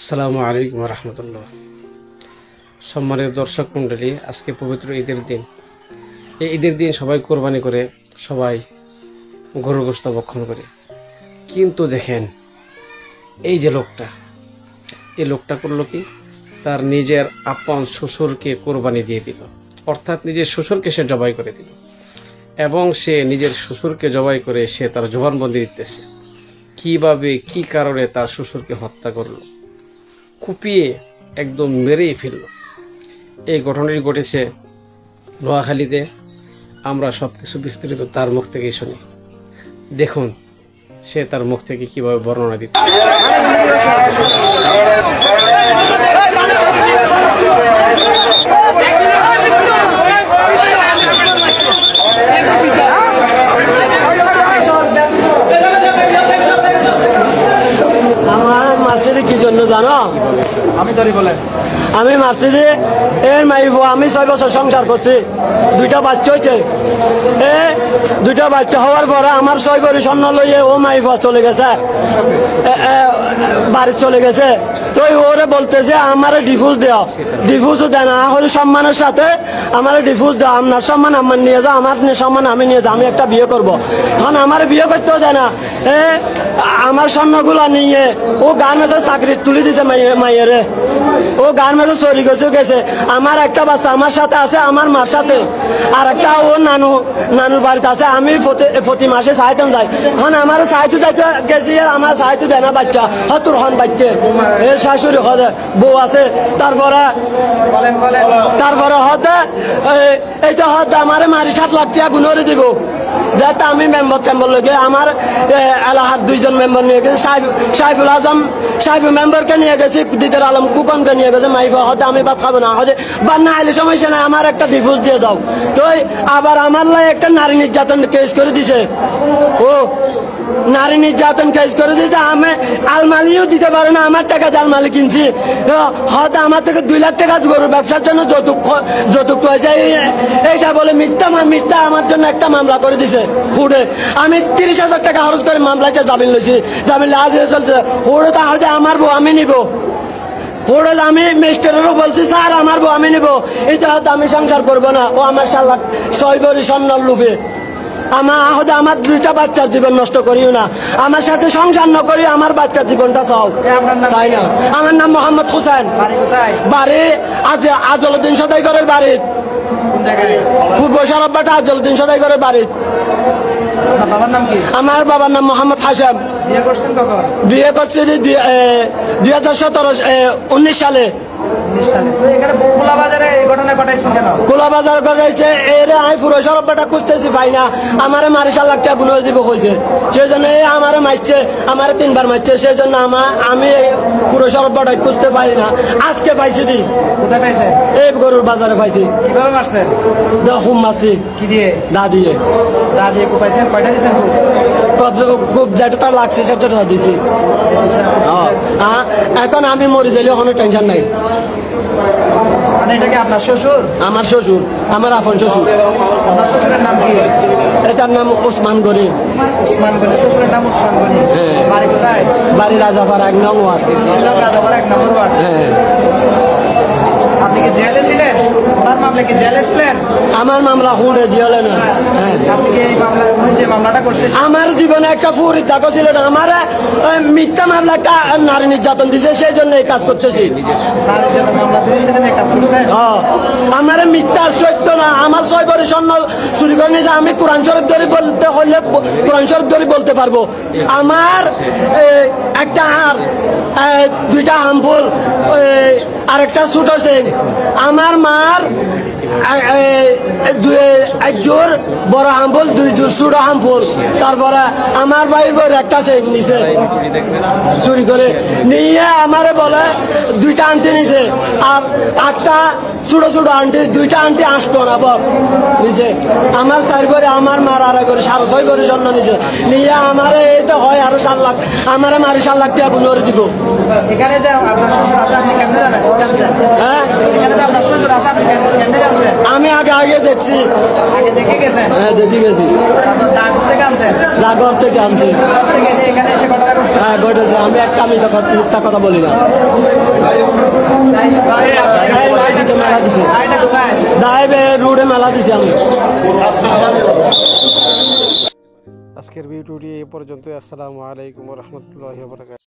আসসালামু আলাইকুম রহমতুল্লাহ। সম্মানিত দর্শক মণ্ডলী, আজকে পবিত্র ঈদের দিন। এই ঈদের দিন সবাই কোরবানি করে, সবাই গরুর গোশত ভক্ষণ করে। কিন্তু দেখেন, এই যে লোকটা, এই লোকটা করলো কি, তার নিজের আপন শ্বশুরকে কোরবানি দিয়ে দিল, অর্থাৎ নিজের শ্বশুরকে সে জবাই করে দিল। এবং সে নিজের শ্বশুরকে জবাই করে সে তার জবানবন্দি দিতেছে কীভাবে, কী কারণে তার শ্বশুরকে হত্যা করলো, কুপিয়ে একদম মেরেই ফেলল। এই ঘটনাটি ঘটেছে নোয়াখালীতে। আমরা সব কিছু বিস্তারিত তার মুখ থেকেই শুনি। দেখুন সে তার মুখ থেকে কীভাবে বর্ণনা দিতে। কি জন্য জানো? আমি মার্সিডি এর মাইব, আমি 6 বছর সংসার করছি, 2টা বাচ্চা হয়েছে। দুইটা বাচ্চা হওয়ার পরে আমার 6 ভরি স্বর্ণ লইয়ে ও মাইব চলে গেছে, বাড়ি চলে গেছে। তো ওরে বলতেছে আমারে ডিভোর্স দেওয়া, ডিভোর্সও দেয় না। হলে সম্মানের সাথে আমারে ডিভোর্স দেওয়া, আপনার সম্মান আমার নিয়ে যাও, আমার সম্মান আমি নিয়ে যাও, আমি একটা বিয়ে করবো। এখন আমার বিয়ে করতেও দেয় না। আমার স্বর্ণগুলা নিয়ে ও গার্মেন্টসের চাকরি তুলে দিছে মাইয়েরে। ও গার্মেন্টসে চলে গেছে। আমার একটা বাচ্চা আমার সাথে আছে, আমার মার সাথে, আর একটা ও নানুর বাড়িতে আছে। আমি প্রতি মাসে সাহায্য যাই। এখন আমার সাহায্য যাইতে গেছি, আর আমার সাহায্য দেয় না বাচ্চা হতুর হন বাচ্চা। এর শাশুড়ি হতে বউ আছে। তারপরে হতে এইটা হতে আমার মারি 7 লাখ টাকা গুণরে দিব। যেহেতু আমি মেম্বার লেগে আমার এলাহার 2জন মেম্বার নিয়ে গেছে, সাইফুল আজম সাইফুল মেম্বারকে নিয়ে গেছি, দিদার আলম কুকনকে নিয়ে গেছে। মাইফা হতে আমি ভাত খাবো না, হতে বা না এলে সমস্যা নাই, আমার একটা ডিভোর্স দিয়ে দাও। তো আবার আমার লাই একটা নারী নির্যাতন কেস করে দিছে। ও নারী নির্যাতন কেস করে দিয়েছে। আমি আলমালিও দিতে পারে না, আমার টাকা আলমালি কিনছি। হয়তো আমার থেকে 2 লাখ টাকা গরুর ব্যবসার জন্য যৌতুক হয়েছে। এইটা বলে মিথ্যা আমার জন্য একটা মামলা করে দিছে ফুডে। আমি 30,000 টাকা খরচ করে মামলাটা জামিন লইছি। জামিন আজ চলছে। ওরে তাহলে আমার বউ আমি নিব। ওরে আমি মিস্টারেরও বলছি, স্যার আমার বউ আমি নিব। এটা হয়তো আমি সংসার করবো না। ও আমার 6 ভরি স্বর্ণর লোভে আমার 2টা বাচ্চার জীবন নষ্ট করিও না। আমার সাথে সংসার না করি, আমার বাচ্চার জীবনটা চাও চাই না। আমার নাম মোহাম্মদ হোসেন, বাড়ি আজলউদ্দিন সদাইগরের বাড়ি, পূর্ব সরব্বাটা আজলউদ্দিন সদাইগরের বাড়ি। আমার বাবার নাম মোহাম্মদ হাশেম। বিয়ে করছি 2019 সালে। খোলাবাজার ঘটাইছে। এরে আমি পুরো সরব্বাটা খুঁজতেছি, পাই না। আমারে মারি 7 লাখ টাকা গুণরে দিব হয়েছে। সেই জন্য আমারে মারছে, আমারে 3 বার মারছে। সেই জন্য আমি পুরো সরব্বাটা খুঁজতে পারি না। আজকে পাইছি দি। কোথায় পাইছে? এই গরুর বাজারে পাইছি। কিভাবে মারছেন? খুব মারছি। কি দিয়ে? দা দিয়ে। দা দিয়ে পাইছেন? কয়টা দিয়েছেন? খুব যেটা লাগছে সেটা দিছি। এখন আমি মরে যাইলে কোনো টেনশন নাই। মানে এটা কি আপনার শ্বশুর? আমার শ্বশুর, আমার আপন শ্বশুর। আপনার শ্বশুরের নাম কি? এটার নাম ওসমান গনি। ওসমান গনি, শ্বশুরের নাম ওসমান গনি। হ্যাঁ। বাড়ি কোথায়? বাড়ি রাজাপাড়া 1 নং ওয়ার্ড। রাজাপাড়া 1 নম্বর ওয়ার্ড। হ্যাঁ। আপনি কি জেলে ছিলেন? তার মামলা কি জেলে ছিলেন? আমার মামলা হুড়ে জেলে না। হ্যাঁ। আপনি কি এই মামলা, যে মামলাটা করছেন, আমার জীবনে একটা ফুরি দাগ ছিল না। আমার মিথ্যা মামলা একটা নারী নির্যাতন দিছে, সেই জন্য এই কাজ করতেছি। আমার মিথ্যা সত্য না। আমার 6 ভরি স্বর্ণ চুরি করে নিয়েছে। আমি কোরআন শরীফ ধরে বলতে হলে কোরআন শরীফ ধরে বলতে পারবো। আমার একটা হার, 2টা আম্পুল, আর একটা ছোট সিং। আমার মার 1 জোর বড় আম্পুল, 2 জোর ছোট আম্পুল। তারপরে আমার ভাইয়ের বড় একটা সিং নিছে চুরি করে নিয়ে। আমারে বলে 2টা আনতে নিছে, আর 8টা ছোট ছোট আন্টি, 2টা আন্টি আসতো না বল নিছে। আমার 4 ভরি, আমার মার 2.5 ভরি, 6.5 ভরি স্বর্ণ নিছে নিয়ে। আমার এই তো হয় আরো 7 লাখ, আমার মারি 7 লাখ টাকা গুণরে দিব। এখানে যে আপনার শ্বশুর আছে, আপনি কেমনে জানেন? হ্যাঁ, এখানে যে আপনার শ্বশুর আছে, আপনি কেমনে জানছেন? আমি আগে দেখছি। আগে দেখে গেছেন? হ্যাঁ, দেখে গেছি। দাগ থেকে আনছেন? দাগর থেকে আনছি। এখানে এসে ঘটনা হ্যাঁ ঘটেছে, আমি একটা মিথ্যা কথা বলি না। মেলা দিছে দাইবে রোডে মেলা দিছে আমি। আজকের ভিডিওটি এই পর্যন্ত। আসসালামু আলাইকুম ওয়া রাহমাতুল্লাহি ওয়া বারাকাতুহু।